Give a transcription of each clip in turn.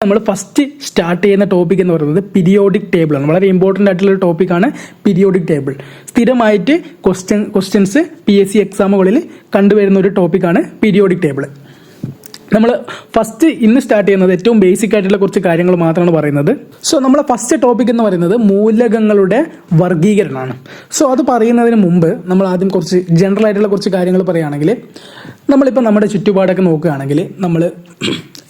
നമ്മൾ first start ചെയ്യുന്ന topic എന്ന് പറയുന്നത് പീരിയോഡിക് ടേബിൾ ആണ്. വളരെ ഇമ്പോർട്ടൻ്റ് ആയിട്ടുള്ള ഒരു ടോപ്പിക്കാണ് പീരിയോഡിക് ടേബിൾ. സ്ഥിരമായിട്ട് ക്വസ്റ്റ്യൻസ് PSC എക്സാമുകളിൽ കണ്ടുവരുന്ന ഒരു ടോപ്പിക്കാണ് പീരിയോഡിക് ടേബിൾ. നമ്മൾ ഫസ്റ്റ് ഇന്ന് സ്റ്റാർട്ട് ചെയ്യുന്നത് ഏറ്റവും ബേസിക് ആയിട്ടുള്ള കുറച്ച് കാര്യങ്ങൾ മാത്രമാണ് പറയുന്നത്. സോ നമ്മളെ ഫസ്റ്റ് ടോപ്പിക് എന്ന് പറയുന്നത് മൂലകങ്ങളുടെ വർഗീകരണമാണ്. സോ അത് പറയുന്നതിന് മുമ്പ് നമ്മൾ ആദ്യം കുറച്ച് ജനറൽ ആയിട്ടുള്ള കുറച്ച് കാര്യങ്ങൾ പറയുകയാണെങ്കിൽ, നമ്മളിപ്പോൾ നമ്മുടെ ചുറ്റുപാടൊക്കെ നോക്കുകയാണെങ്കിൽ നമ്മൾ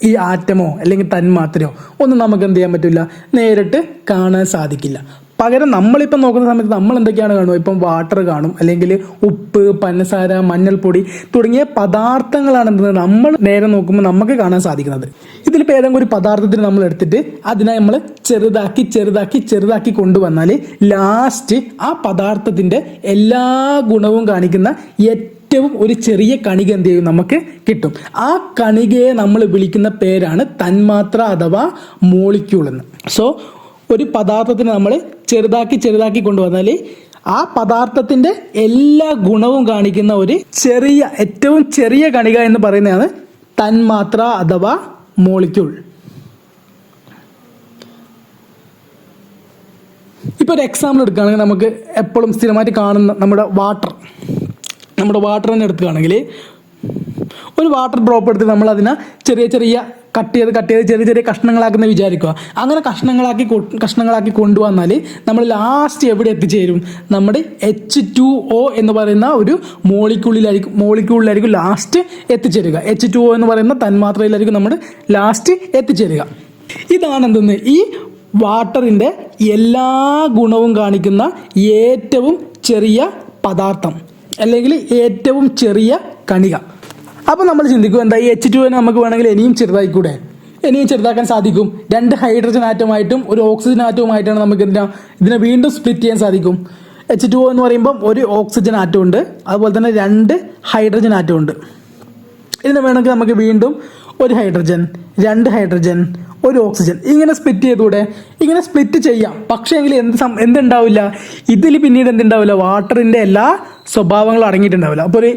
ഈ ആറ്റമോ അല്ലെങ്കിൽ തന്മാത്രയോ ഒന്നും നമുക്ക് എന്ത് ചെയ്യാൻ പറ്റില്ല, നേരിട്ട് കാണാൻ സാധിക്കില്ല. പകരം നമ്മളിപ്പം നോക്കുന്ന സമയത്ത് നമ്മൾ എന്തൊക്കെയാണ് കാണുക, ഇപ്പം വാട്ടർ കാണും, അല്ലെങ്കിൽ ഉപ്പ്, പഞ്ചസാര, മഞ്ഞൾപ്പൊടി തുടങ്ങിയ പദാർത്ഥങ്ങളാണ് എന്ത് നമ്മൾ നേരെ നോക്കുമ്പോൾ നമുക്ക് കാണാൻ സാധിക്കുന്നത്. ഇതിലിപ്പോൾ ഏതെങ്കിലും ഒരു പദാർത്ഥത്തിന് നമ്മൾ എടുത്തിട്ട് അതിനെ നമ്മൾ ചെറുതാക്കി ചെറുതാക്കി ചെറുതാക്കി കൊണ്ടുവന്നാൽ ലാസ്റ്റ് ആ പദാർത്ഥത്തിൻ്റെ എല്ലാ ഗുണവും കാണിക്കുന്ന ഏറ്റവും ഒരു ചെറിയ കണിക എന്ത് ചെയ്യും, നമുക്ക് കിട്ടും. ആ കണികയെ നമ്മൾ വിളിക്കുന്ന പേരാണ് തന്മാത്ര അഥവാ മോളിക്യൂൾ എന്ന്. സോ ഒരു പദാർത്ഥത്തിന് നമ്മൾ ചെറുതാക്കി ചെറുതാക്കി കൊണ്ടുവന്നാൽ ആ പദാർത്ഥത്തിന്റെ എല്ലാ ഗുണവും കാണിക്കുന്ന ഒരു ചെറിയ ഏറ്റവും ചെറിയ കണിക എന്ന് പറയുന്നതാണ് തന്മാത്ര അഥവാ മോളിക്യൂൾ. ഇപ്പോൾ ഒരു എക്സാമ്പിൾ എടുക്കുകയാണെങ്കിൽ നമുക്ക് എപ്പോഴും സ്ഥിരമായിട്ട് കാണുന്ന നമ്മുടെ വാട്ടർ തന്നെ എടുക്കുകയാണെങ്കിൽ, ഒരു വാട്ടർ ഡ്രോപ്പ് എടുത്ത് നമ്മൾ അതിനെ ചെറിയ ചെറിയ കട്ട് ചെയ്ത് ചെറിയ ചെറിയ കഷ്ണങ്ങളാക്കുന്ന വിചാരിക്കുക. അങ്ങനെ കഷ്ണങ്ങളാക്കി കൊണ്ടുവന്നാൽ നമ്മൾ ലാസ്റ്റ് എവിടെ എത്തിച്ചേരും, നമ്മുടെ H2O എന്ന് പറയുന്ന ഒരു മോളിക്യൂളിലായിരിക്കും ലാസ്റ്റ് എത്തിച്ചേരുക. H2O എന്ന് പറയുന്ന തന്മാത്രയിലായിരിക്കും നമ്മൾ ലാസ്റ്റ് എത്തിച്ചേരുക. ഇതാണ് എന്തെന്ന്, ഈ വാട്ടറിൻ്റെ എല്ലാ ഗുണവും കാണിക്കുന്ന ഏറ്റവും ചെറിയ പദാർത്ഥം അല്ലെങ്കിൽ ഏറ്റവും ചെറിയ കണിക. അപ്പോൾ നമ്മൾ ചിന്തിക്കും, എന്താ ഈ H2O നമുക്ക് വേണമെങ്കിൽ ഇനിയും ചെറുതാക്കാൻ സാധിക്കും. 2 ഹൈഡ്രജൻ ആറ്റമായിട്ടും ഒരു ഓക്സിജൻ ആറ്റവുമായിട്ടാണ് നമുക്ക് ഇതിനെ വീണ്ടും സ്പ്ലിറ്റ് ചെയ്യാൻ സാധിക്കും. H2O എന്ന് പറയുമ്പം ഒരു ഓക്സിജൻ ആറ്റം ഉണ്ട്, അതുപോലെ തന്നെ 2 ഹൈഡ്രജൻ ആറ്റം ഉണ്ട്. ഇതിനെ വേണമെങ്കിൽ നമുക്ക് വീണ്ടും ഒരു ഹൈഡ്രജൻ, 2 ഹൈഡ്രജൻ, ഒരു ഓക്സിജൻ ഇങ്ങനെ സ്പ്ലിറ്റ് ചെയ്തുകൂടെ? ഇങ്ങനെ സ്പ്ലിറ്റ് ചെയ്യാം. പക്ഷേ എങ്കിൽ എന്തുണ്ടാവില്ല, ഇതിൽ പിന്നീട് എന്തുണ്ടാവില്ല, വാട്ടറിൻ്റെ എല്ലാ സ്വഭാവങ്ങളും അടങ്ങിയിട്ടുണ്ടാവില്ല. അപ്പോൾ ഒരു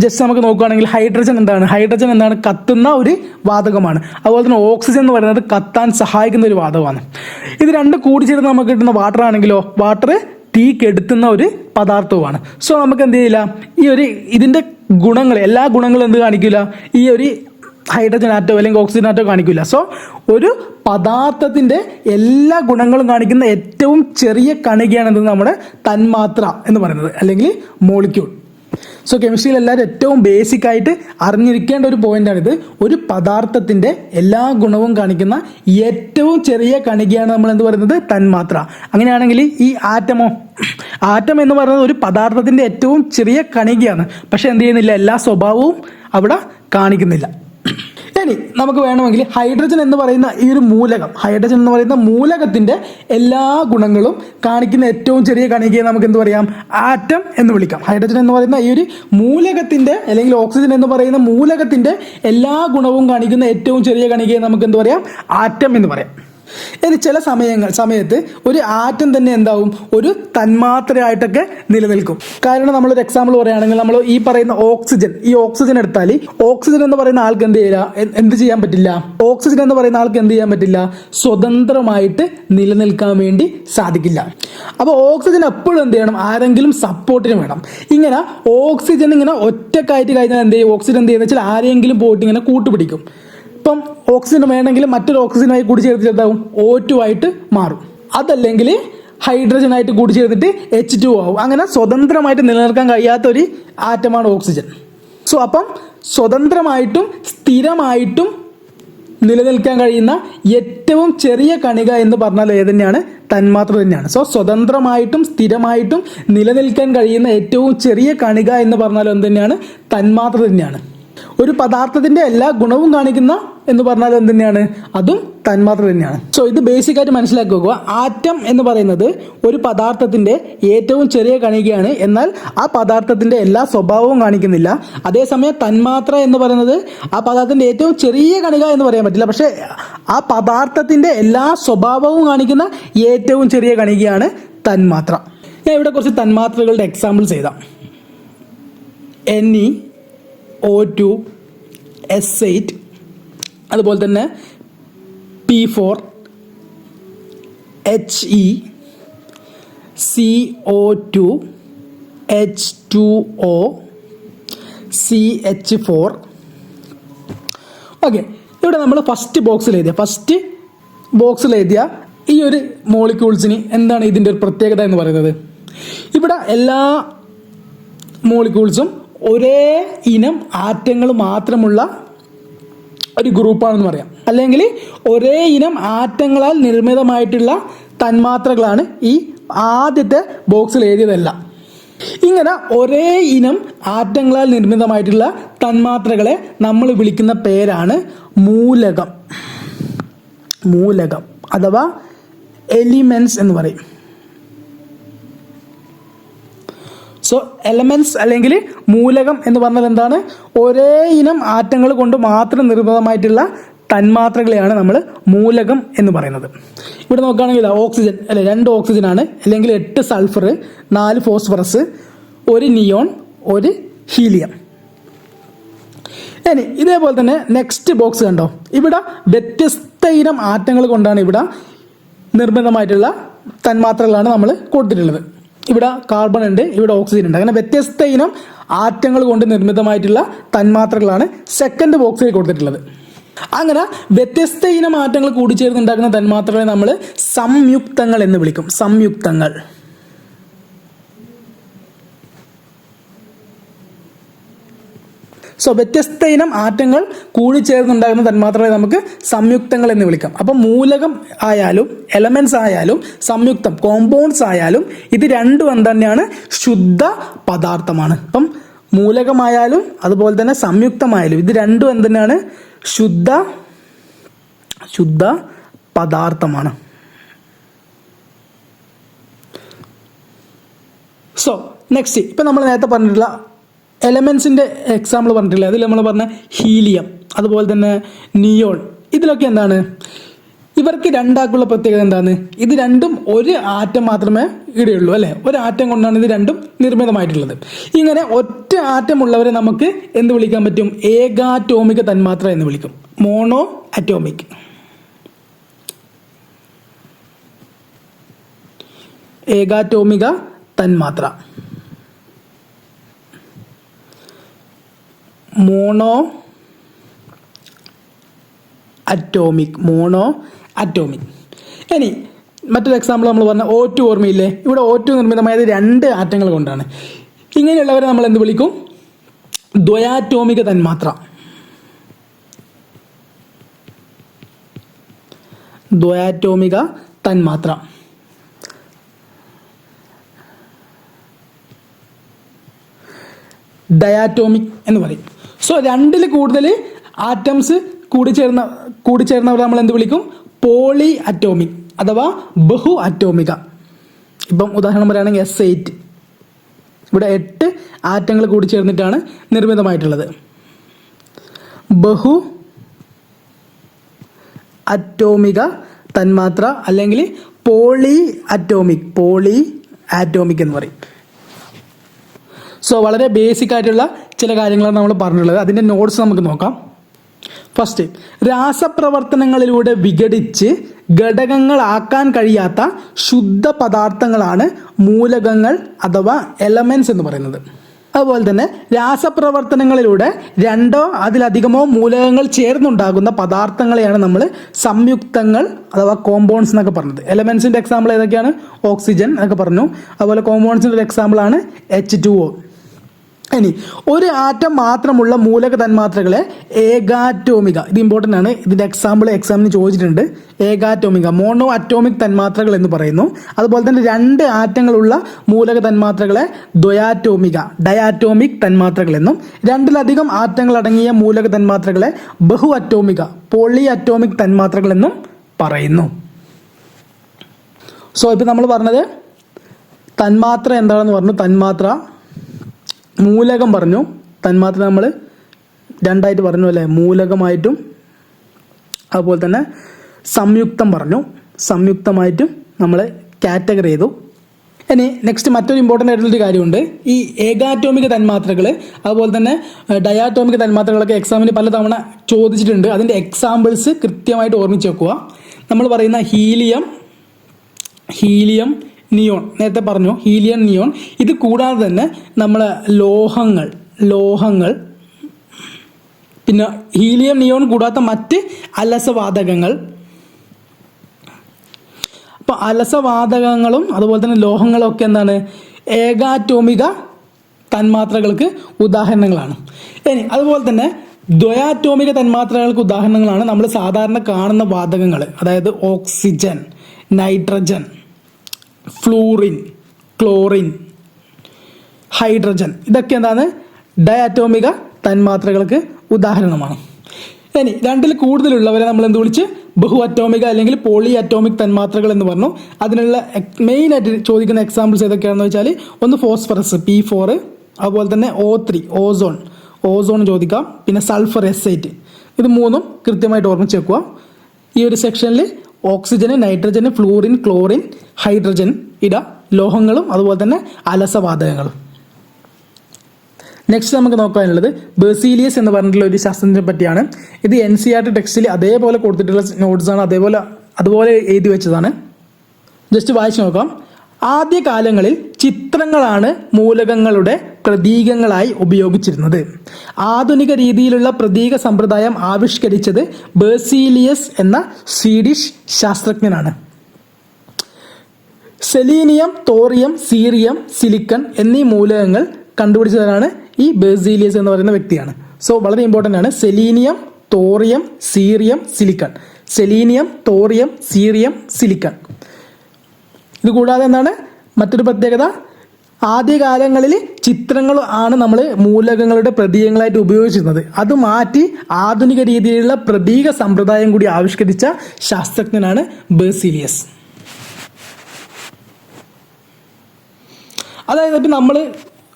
ജസ്റ്റ് നമുക്ക് നോക്കുകയാണെങ്കിൽ ഹൈഡ്രജൻ എന്താണ്, കത്തുന്ന ഒരു വാതകമാണ്. അതുപോലെ തന്നെ ഓക്സിജൻ എന്ന് പറയുന്നത് കത്താൻ സഹായിക്കുന്ന ഒരു വാതകമാണ്. ഇത് രണ്ടും കൂടി ചേർന്ന് നമുക്ക് കിട്ടുന്ന വാട്ടർ ആണെങ്കിലോ, വാട്ടർ തീ കെടുത്തുന്ന ഒരു പദാർത്ഥവുമാണ്. സോ നമുക്ക് എന്ത് ചെയ്യില്ല, ഇതിൻ്റെ എല്ലാ ഗുണങ്ങളും എന്ത് കാണിക്കില്ല, ഈ ഒരു ഹൈഡ്രജൻ ആറ്റോ അല്ലെങ്കിൽ ഓക്സിജൻ ആറ്റോ കാണിക്കില്ല. സോ ഒരു പദാർത്ഥത്തിൻ്റെ എല്ലാ ഗുണങ്ങളും കാണിക്കുന്ന ഏറ്റവും ചെറിയ കണികയാണ് നമ്മുടെ തന്മാത്ര എന്ന് പറയുന്നത്, അല്ലെങ്കിൽ മോളിക്യൂൾ. സോ കെമിസ്ട്രിയിൽ എല്ലാവരും ഏറ്റവും ബേസിക് ആയിട്ട് അറിഞ്ഞിരിക്കേണ്ട ഒരു പോയിന്റാണിത്. ഒരു പദാർത്ഥത്തിന്റെ എല്ലാ ഗുണവും കാണിക്കുന്ന ഏറ്റവും ചെറിയ കണികയാണ് നമ്മൾ എന്ത് പറയുന്നത്, തന്മാത്ര. അങ്ങനെയാണെങ്കിൽ ഈ ആറ്റം എന്ന് പറയുന്നത് ഒരു പദാർത്ഥത്തിന്റെ ഏറ്റവും ചെറിയ കണികയാണ്. പക്ഷെ എന്ത് ചെയ്യുന്നില്ല, എല്ലാ സ്വഭാവവും അവിടെ കാണിക്കുന്നില്ല. ഇനി നമുക്ക് വേണമെങ്കിൽ ഹൈഡ്രജൻ എന്ന് പറയുന്ന മൂലകത്തിന്റെ എല്ലാ ഗുണങ്ങളും കാണിക്കുന്ന ഏറ്റവും ചെറിയ കണികയെ നമുക്ക് എന്ത് പറയാം, ആറ്റം എന്ന് വിളിക്കാം. ഹൈഡ്രജൻ എന്ന് പറയുന്ന ഈ ഒരു മൂലകത്തിന്റെ അല്ലെങ്കിൽ ഓക്സിജൻ എന്ന് പറയുന്ന മൂലകത്തിന്റെ എല്ലാ ഗുണവും കാണിക്കുന്ന ഏറ്റവും ചെറിയ കണികയെ നമുക്ക് എന്ത് പറയാം, ആറ്റം എന്ന് പറയാം. ഇനി ചില സമയത്ത് ഒരു ആറ്റം തന്നെ എന്താവും, ഒരു തന്മാത്രയായിട്ടൊക്കെ നിലനിൽക്കും. കാരണം നമ്മളൊരു എക്സാമ്പിൾ പറയുകയാണെങ്കിൽ, നമ്മൾ ഈ പറയുന്ന ഓക്സിജൻ എടുത്താൽ ഓക്സിജൻ എന്ന് പറയുന്ന ആൾക്ക് എന്ത് ചെയ്യാൻ പറ്റില്ല, സ്വതന്ത്രമായിട്ട് നിലനിൽക്കാൻ വേണ്ടി സാധിക്കില്ല. അപ്പോൾ ഓക്സിജൻ എപ്പോഴും എന്ത് ചെയ്യണം, ആരെങ്കിലും സപ്പോർട്ടിന് വേണം. ഇങ്ങനെ ഓക്സിജൻ ഇങ്ങനെ ഒറ്റക്കായിട്ട് കഴിഞ്ഞാൽ എന്ത് ചെയ്യും, ഓക്സിജൻ എന്ത് ചെയ്യുന്ന വെച്ചാൽ ആരെങ്കിലും പോയിട്ട് ഇങ്ങനെ കൂട്ടുപിടിക്കും. ഇപ്പം ഓക്സിജൻ വേണമെങ്കിൽ മറ്റൊരു ഓക്സിജനായി കൂടി ചേർത്താവും O2 ആയിട്ട് മാറും. അതല്ലെങ്കിൽ ഹൈഡ്രജനായിട്ട് കൂടി ചേർത്തിട്ട് H2O ആവും. അങ്ങനെ സ്വതന്ത്രമായിട്ട് നിലനിൽക്കാൻ കഴിയാത്ത ഒരു ആറ്റമാണ് ഓക്സിജൻ. സോ അപ്പം സ്വതന്ത്രമായിട്ടും സ്ഥിരമായിട്ടും നിലനിൽക്കാൻ കഴിയുന്ന ഏറ്റവും ചെറിയ കണിക എന്ന് പറഞ്ഞാൽ ഏതന്നെയാണ്, തന്മാത്ര തന്നെയാണ്. സോ സ്വതന്ത്രമായിട്ടും സ്ഥിരമായിട്ടും നിലനിൽക്കാൻ കഴിയുന്ന ഏറ്റവും ചെറിയ കണിക എന്ന് പറഞ്ഞാൽ എന്തുതന്നെയാണ്, തന്മാത്ര തന്നെയാണ്. ഒരു പദാർത്ഥത്തിന്റെ എല്ലാ ഗുണവും കാണിക്കുന്ന എന്ന് പറഞ്ഞാൽ എന്തുതന്നെയാണ്, അതും തന്മാത്ര തന്നെയാണ്. സോ ഇത് ബേസിക് ആയിട്ട് മനസ്സിലാക്കി വെക്കുക. ആറ്റം എന്ന് പറയുന്നത് ഒരു പദാർത്ഥത്തിന്റെ ഏറ്റവും ചെറിയ കണികയാണ്, എന്നാൽ ആ പദാർത്ഥത്തിന്റെ എല്ലാ സ്വഭാവവും കാണിക്കുന്നില്ല. അതേസമയം തന്മാത്ര എന്ന് പറയുന്നത് ആ പദാർത്ഥത്തിന്റെ ഏറ്റവും ചെറിയ കണിക എന്ന് പറയാൻ പറ്റില്ല, പക്ഷെ ആ പദാർത്ഥത്തിന്റെ എല്ലാ സ്വഭാവവും കാണിക്കുന്ന ഏറ്റവും ചെറിയ കണികയാണ് തന്മാത്ര. ഞാൻ ഇവിടെ കുറച്ച് തന്മാത്രകളുടെ എക്സാമ്പിൾസ് എഴുതാം. NeO2, S8, അതുപോലെ തന്നെ P4 He CO2 H2O CH4. Okay, ഇവിടെ നമ്മൾ ഫസ്റ്റ് ബോക്സിൽ എഴുതിയ ഈ ഒരു മോളിക്യൂൾസിന് എന്താണ് ഇതിൻ്റെ ഒരു പ്രത്യേകത എന്ന് പറയുന്നത്? ഇവിടെ എല്ലാ മോളിക്യൂൾസും ഒരേ ഇനം ആറ്റങ്ങൾ മാത്രമുള്ള ഒരു ഗ്രൂപ്പാണെന്ന് പറയാം. അല്ലെങ്കിൽ ഒരേ ഇനം ആറ്റങ്ങളാൽ നിർമ്മിതമായിട്ടുള്ള തന്മാത്രകളാണ് ഈ ആദ്യത്തെ ബോക്സിൽ എഴുതിയതെല്ലാം. ഇങ്ങനെ ഒരേ ഇനം ആറ്റങ്ങളാൽ നിർമ്മിതമായിട്ടുള്ള തന്മാത്രകളെ നമ്മൾ വിളിക്കുന്ന പേരാണ് മൂലകം അഥവാ എലിമെന്റ്സ് എന്ന് പറയും. സോ എലമെന്റ്സ് അല്ലെങ്കിൽ മൂലകം എന്ന് പറഞ്ഞാൽ എന്താണ്? ഒരേ ഇനം ആറ്റങ്ങൾ കൊണ്ട് മാത്രം നിർമ്മിതമായിട്ടുള്ള തന്മാത്രകളെയാണ് നമ്മൾ മൂലകം എന്ന് പറയുന്നത്. ഇവിടെ നോക്കുകയാണെങ്കിൽ ഓക്സിജൻ 2 ഓക്സിജൻ ആണ്, അല്ലെങ്കിൽ 8 സൾഫർ, 4 ഫോസ്ഫറസ്, 1 നിയോൺ, 1 ഹീലിയം. ഇനി ഇതേപോലെ തന്നെ നെക്സ്റ്റ് ബോക്സ് കണ്ടോ, ഇവിടെ വ്യത്യസ്ത ഇനം ആറ്റങ്ങൾ കൊണ്ടാണ് ഇവിടെ നിർമ്മിതമായിട്ടുള്ള തന്മാത്രകളാണ് നമ്മൾ കൊടുത്തിട്ടുള്ളത്. ഇവിടെ കാർബൺ ഉണ്ട്, ഇവിടെ ഓക്സിജൻ ഉണ്ട്. അങ്ങനെ വ്യത്യസ്ത ഇനം ആറ്റങ്ങൾ കൊണ്ട് നിർമ്മിതമായിട്ടുള്ള തന്മാത്രകളാണ് സെക്കൻഡ് ബോക്സിൽ കൊടുത്തിട്ടുള്ളത്. അങ്ങനെ വ്യത്യസ്ത ഇനം ആറ്റങ്ങൾ കൂടിച്ചേർന്നുണ്ടാക്കുന്ന തന്മാത്രകളെ നമ്മൾ സംയുക്തങ്ങൾ എന്ന് വിളിക്കും. സംയുക്തങ്ങൾ. സോ വ്യത്യസ്ത ഇനം ആറ്റങ്ങൾ കൂടിച്ചേർന്നുണ്ടാകുന്ന തന്മാത്രകളെ നമുക്ക് സംയുക്തങ്ങൾ എന്ന് വിളിക്കാം. അപ്പം മൂലകം ആയാലും എലമെന്റ്സ് ആയാലും സംയുക്തം കോമ്പൗണ്ട്സ് ആയാലും ഇത് രണ്ടും തന്നെയാണ് ശുദ്ധ പദാർത്ഥമാണ്. അപ്പം മൂലകമായാലും അതുപോലെ തന്നെ സംയുക്തമായാലും ഇത് രണ്ടും തന്നെയാണ് ശുദ്ധ പദാർത്ഥമാണ്. സോ നെക്സ്റ്റ് ഇപ്പം നമ്മൾ നേരത്തെ പറഞ്ഞിട്ടുള്ള എലമെന്റ്സിൻ്റെ എക്സാമ്പിൾ പറഞ്ഞിട്ടില്ല, അതിൽ നമ്മൾ പറഞ്ഞ ഹീലിയം അതുപോലെ തന്നെ നിയോൺ, ഇതിലൊക്കെ എന്താണ് ഇവർക്ക് രണ്ടാക്കുള്ള പ്രത്യേകത എന്താണ്? ഇത് രണ്ടും ഒരു ആറ്റം മാത്രമേ ഇവിടെയുള്ളൂ അല്ലേ? ഒരു ആറ്റം കൊണ്ടാണ് ഇത് രണ്ടും നിർമ്മിതമായിട്ടുള്ളത്. ഇങ്ങനെ ഒറ്റ ആറ്റമുള്ളവരെ നമുക്ക് എന്ത് വിളിക്കാൻ പറ്റും? ഏകാറ്റോമിക തന്മാത്ര എന്ന് വിളിക്കും. Mono atomic. ഏകാറ്റോമിക തന്മാത്ര. Mono atomic. ഇനി മറ്റൊരു എക്സാമ്പിൾ നമ്മൾ പറഞ്ഞ O2 ഓർമ്മയില്ലേ? ഇവിടെ O2 നിർമ്മിതമായത് 2 ആറ്റങ്ങൾ കൊണ്ടാണ്. ഇങ്ങനെയുള്ളവരെ നമ്മൾ എന്ത് വിളിക്കും? ദ്വയാറ്റോമിക തന്മാത്ര. ഡയാറ്റോമിക് എന്ന് പറയും. സോ 2ൽ കൂടുതൽ ആറ്റംസ് കൂടിച്ചേർന്നവരെ നമ്മൾ എന്ത് വിളിക്കും? പോളി അറ്റോമിക് അഥവാ ബഹു അറ്റോമിക. ഇപ്പം ഉദാഹരണം പറയുകയാണെങ്കിൽ S8, ഇവിടെ 8 ആറ്റങ്ങൾ കൂടിച്ചേർന്നിട്ടാണ് നിർമ്മിതമായിട്ടുള്ളത്. ബഹു അറ്റോമിക തന്മാത്ര അല്ലെങ്കിൽ പോളി ആറ്റോമിക് എന്ന് പറയും. സോ വളരെ ബേസിക് ആയിട്ടുള്ള ചില കാര്യങ്ങളാണ് നമ്മൾ പറഞ്ഞിട്ടുള്ളത്. അതിൻ്റെ നോട്ട്സ് നമുക്ക് നോക്കാം. ഫസ്റ്റ്, രാസപ്രവർത്തനങ്ങളിലൂടെ വിഘടിച്ച് ഘടകങ്ങളാക്കാൻ കഴിയാത്ത ശുദ്ധ പദാർത്ഥങ്ങളാണ് മൂലകങ്ങൾ അഥവാ എലമെന്റ്സ് എന്ന് പറയുന്നത്. അതുപോലെ തന്നെ രാസപ്രവർത്തനങ്ങളിലൂടെ 2 അതിലധികമോ മൂലകങ്ങൾ ചേർന്നുണ്ടാകുന്ന പദാർത്ഥങ്ങളെയാണ് നമ്മൾ സംയുക്തങ്ങൾ അഥവാ കോമ്പൗണ്ട്സ് എന്നൊക്കെ പറഞ്ഞത്. എലമെന്റ്സിന്റെ എക്സാമ്പിൾ ഏതൊക്കെയാണ്? ഓക്സിജൻ എന്നൊക്കെ പറഞ്ഞു. അതുപോലെ കോമ്പൗണ്ട്സിന്റെ ഒരു എക്സാമ്പിളാണ് H2O. ഇനി ഒരു ആറ്റം മാത്രമുള്ള മൂലക തന്മാത്രകളെ ഏകാറ്റോമിക, ഇത് ഇമ്പോർട്ടൻ്റ് ആണ്, ഇതിൻ്റെ എക്സാമിന് ചോദിച്ചിട്ടുണ്ട്. ഏകാറ്റോമിക മോണോ അറ്റോമിക് തന്മാത്രകൾ എന്ന് പറയുന്നു. അതുപോലെ തന്നെ 2 ആറ്റങ്ങളുള്ള മൂലക തന്മാത്രകളെ ഡയാറ്റോമിക് തന്മാത്രകൾ എന്നും 2ലധികം ആറ്റങ്ങൾ അടങ്ങിയ മൂലക തന്മാത്രകളെ ബഹു അറ്റോമിക പോളി അറ്റോമിക് തന്മാത്രകൾ എന്നും പറയുന്നു. സോ ഇപ്പം നമ്മൾ പറഞ്ഞത് തന്മാത്ര എന്താണെന്ന് പറഞ്ഞു, മൂലകം പറഞ്ഞു. തന്മാത്ര നമ്മൾ 2ആയിട്ട് പറഞ്ഞു അല്ലേ? മൂലകമായിട്ടും അതുപോലെ തന്നെ സംയുക്തമായിട്ടും നമ്മൾ കാറ്റഗറി ചെയ്തു. ഇനി നെക്സ്റ്റ് മറ്റൊരു ഇമ്പോർട്ടൻ്റ് ആയിട്ടുള്ളൊരു കാര്യമുണ്ട്. ഈ ഏകാറ്റോമിക തന്മാത്രകൾ അതുപോലെ തന്നെ ഡയാറ്റോമിക തന്മാത്രകളൊക്കെ എക്സാമിന് പലതവണ ചോദിച്ചിട്ടുണ്ട്. അതിൻ്റെ എക്സാമ്പിൾസ് കൃത്യമായിട്ട് ഓർമ്മിച്ച് വെക്കുക. നമ്മൾ പറയുന്ന ഹീലിയം നിയോൺ, നേരത്തെ പറഞ്ഞു ഹീലിയം നിയോൺ. ഇത് കൂടാതെ തന്നെ നമ്മളെ ലോഹങ്ങൾ പിന്നെ ഹീലിയം നിയോൺ കൂടാത്ത മറ്റ് അലസവാതകങ്ങൾ. അപ്പോൾ അലസവാതകങ്ങളും അതുപോലെ തന്നെ ലോഹങ്ങളും ഒക്കെ എന്താണ്, ഏകാറ്റോമിക തന്മാത്രകൾക്ക് ഉദാഹരണങ്ങളാണ്. ഇനി അതുപോലെ തന്നെ ദ്വയാറ്റോമിക തന്മാത്രകൾക്ക് ഉദാഹരണങ്ങളാണ് നമ്മൾ സാധാരണ കാണുന്ന വാതകങ്ങൾ, അതായത് oxygen, nitrogen, fluorine, chlorine, hydrogen. ഇതൊക്കെ എന്താണ്, ഡയാറ്റോമിക തന്മാത്രകൾക്ക് ഉദാഹരണമാണ്. ഇനി രണ്ടിൽ കൂടുതലുള്ളവരെ നമ്മൾ എന്ത് വിളിച്ച്, ബഹു അറ്റോമിക അല്ലെങ്കിൽ പോളി അറ്റോമിക് തന്മാത്രകൾ എന്ന് പറഞ്ഞു. അതിനുള്ള മെയിനായിട്ട് ചോദിക്കുന്ന എക്സാമ്പിൾസ് ഏതൊക്കെയാണെന്ന് വെച്ചാൽ, ഒന്ന് ഫോസ്ഫറസ് P4, അതുപോലെ തന്നെ O3 ഓസോൺ ചോദിക്കാം, പിന്നെ സൾഫർ S8. ഇത് മൂന്നും കൃത്യമായിട്ട് ഓർമ്മിച്ച് വെക്കുക. ഈ ഒരു സെക്ഷനിൽ ഓക്സിജന്, നൈട്രജന്, ഫ്ലൂറിൻ, ക്ലോറിൻ, ഹൈഡ്രജൻ ഇടാം, ലോഹങ്ങളും അതുപോലെ തന്നെ അലസവാതകങ്ങളും. നെക്സ്റ്റ് നമുക്ക് നോക്കാനുള്ളത് ബെർസീലിയസ് എന്ന് പറഞ്ഞിട്ടുള്ള ഒരു ശാസ്ത്രജ്ഞനെ പറ്റിയാണ്. ഇത് NCERT ടെക്സ്റ്റിൽ അതേപോലെ കൊടുത്തിട്ടുള്ള നോട്ട്സാണ്, അതുപോലെ എഴുതി വെച്ചതാണ്. ജസ്റ്റ് വായിച്ചു നോക്കാം. ആദ്യകാലങ്ങളിൽ ചിത്രങ്ങളാണ് മൂലകങ്ങളുടെ പ്രതീകങ്ങളായി ഉപയോഗിച്ചിരുന്നത്. ആധുനിക രീതിയിലുള്ള പ്രതീക സമ്പ്രദായം ആവിഷ്കരിച്ചത് ബെർസീലിയസ് എന്ന സ്വീഡിഷ് ശാസ്ത്രജ്ഞനാണ്. സെലീനിയം, തോറിയം, സീറിയം, സിലിക്കൺ എന്നീ മൂലകങ്ങൾ കണ്ടുപിടിച്ചവരാണ് ഈ ബെർസീലിയസ് എന്ന് പറയുന്ന വ്യക്തിയാണ്. സോ വളരെ ഇമ്പോർട്ടൻ്റ് ആണ്. Selenium, thorium, cerium, silicon. Selenium, thorium, cerium, silicon. ഇത് കൂടാതെ എന്താണ് മറ്റൊരു പ്രത്യേകത, ആദ്യകാലങ്ങളിൽ ചിത്രങ്ങൾ ആണ് നമ്മൾ മൂലകങ്ങളുടെ പ്രതീകങ്ങളായിട്ട് ഉപയോഗിച്ചിരുന്നത്. അത് മാറ്റി ആധുനിക രീതിയിലുള്ള പ്രതീക സമ്പ്രദായം കൂടി ആവിഷ്കരിച്ച ശാസ്ത്രജ്ഞനാണ് ബെർസീലിയസ്. അതായത് ഇപ്പം നമ്മൾ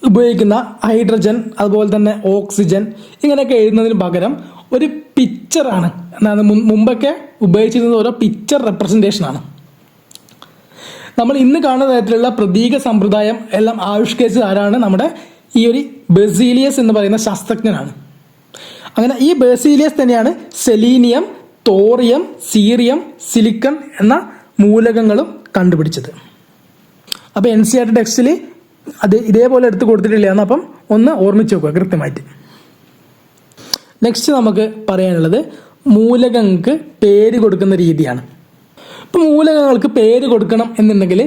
ഉപയോഗിക്കുന്ന ഹൈഡ്രജൻ അതുപോലെ തന്നെ ഓക്സിജൻ ഇങ്ങനെയൊക്കെ എഴുതുന്നതിന് പകരം ഒരു പിക്ചറാണ്. മുമ്പൊക്കെ ഉപയോഗിച്ചിരുന്നത് ഓരോ പിക്ചർ റെപ്രസെൻറ്റേഷനാണ്. നമ്മൾ ഇന്ന് കാണുന്ന തരത്തിലുള്ള പ്രതീക സമ്പ്രദായം എല്ലാം ആവിഷ്കരിച്ചത് ആരാണ്? നമ്മുടെ ഈ ഒരു ബെർസീലിയസ് എന്ന് പറയുന്ന ശാസ്ത്രജ്ഞനാണ്. അങ്ങനെ ഈ ബെർസീലിയസ് തന്നെയാണ് സെലീനിയം, തോറിയം, സീറിയം, സിലിക്കൺ എന്ന മൂലകങ്ങളും കണ്ടുപിടിച്ചത്. അപ്പോൾ NCERT ടെക്സ്റ്റിൽ അത് ഇതേപോലെ എടുത്ത് കൊടുത്തിട്ടില്ല, അപ്പം ഒന്ന് ഓർമ്മിച്ച് വെക്കുക കൃത്യമായിട്ട്. നെക്സ്റ്റ് നമുക്ക് പറയാനുള്ളത് മൂലകങ്ങൾക്ക് പേര് കൊടുക്കുന്ന രീതിയാണ്. ഇപ്പം മൂലകങ്ങൾക്ക് പേര് കൊടുക്കണം എന്നുണ്ടെങ്കിൽ